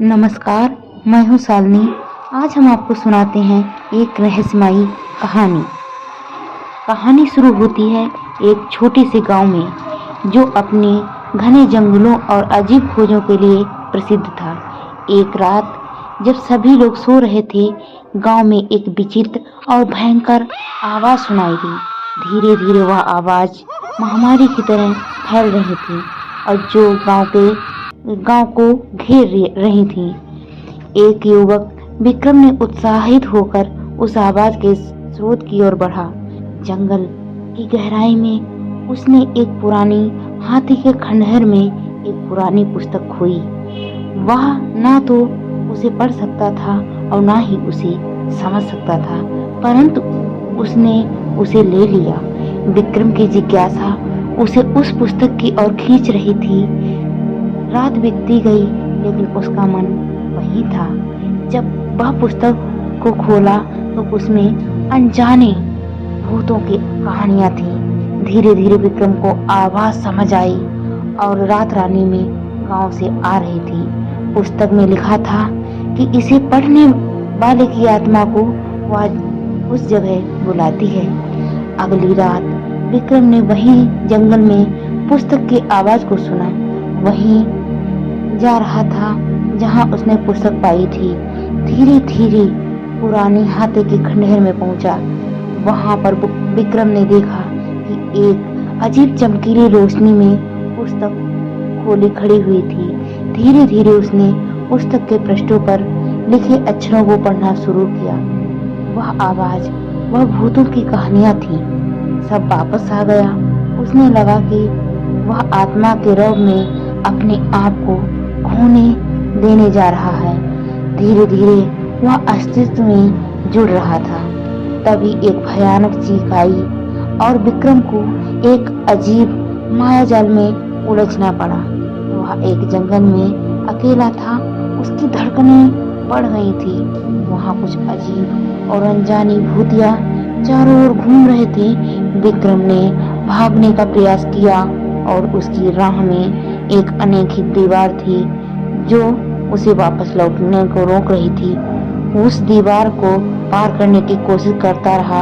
नमस्कार, मैं हूँ शालिनी। आज हम आपको सुनाते हैं एक रहस्यमयी कहानी। कहानी शुरू होती है एक छोटे से गांव में जो अपने घने जंगलों और अजीब खोजों के लिए प्रसिद्ध था। एक रात जब सभी लोग सो रहे थे, गांव में एक विचित्र और भयंकर आवाज सुनाई दी। धीरे धीरे वह आवाज महामारी की तरह फैल रही थी और जो गांव को घेर रही थी। एक युवक विक्रम ने उत्साहित होकर उस आवाज के स्रोत की ओर बढ़ा। जंगल की गहराई में उसने एक पुरानी हाथी के खंडहर में एक पुरानी पुस्तक खोई। वह ना तो उसे पढ़ सकता था और ना ही उसे समझ सकता था, परंतु उसने उसे ले लिया। विक्रम की जिज्ञासा उसे उस पुस्तक की ओर खींच रही थी। रात बीतती गई लेकिन उसका मन वही था। जब वह पुस्तक को खोला तो उसमें अनजाने भूतों की कहानियां थी। धीरे धीरे विक्रम को आवाज समझ आई और रात रानी में गांव से आ रही थी। पुस्तक में लिखा था कि इसे पढ़ने वाले की आत्मा को वह उस जगह बुलाती है। अगली रात विक्रम ने वहीं जंगल में पुस्तक की आवाज को सुना। वहीं जा रहा था जहां उसने पुस्तक पाई थी। धीरे धीरे पुरानी हाथी के खंडहर में पहुंचा। वहां पर विक्रम ने देखा कि एक अजीब चमकीली रोशनी में पुस्तक खोली खड़ी हुई थी। धीरे धीरे उसने पुस्तक के पृष्ठों पर लिखे अक्षरों को पढ़ना शुरू किया। वह आवाज, वह भूतों की कहानियां थी। सब वापस आ गया। उसने लगा कि वह आत्मा के रौब में अपने आप को खोने देने जा रहा है। धीरे धीरे वह अस्तित्व में जुड़ रहा था। तभी एक भयानक चीख आई और विक्रम को एक अजीब मायाजाल में उलझना पड़ा। वह एक जंगल में अकेला था। उसकी धड़कनें बढ़ गई थी। वहां कुछ अजीब और अनजानी भूतिया चारों ओर घूम रहे थे। विक्रम ने भागने का प्रयास किया और उसकी राह में एक अनोखी दीवार थी जो उसे वापस लौटने को रोक रही थी। उस दीवार को पार करने की कोशिश करता रहा।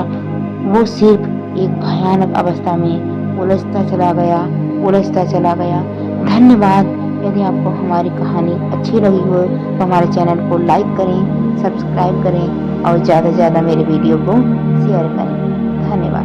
वो सिर्फ एक भयानक अवस्था में उलझता चला गया। धन्यवाद। यदि आपको हमारी कहानी अच्छी लगी हो तो हमारे चैनल को लाइक करें, सब्सक्राइब करें और ज़्यादा से ज़्यादा मेरे वीडियो को शेयर करें। धन्यवाद।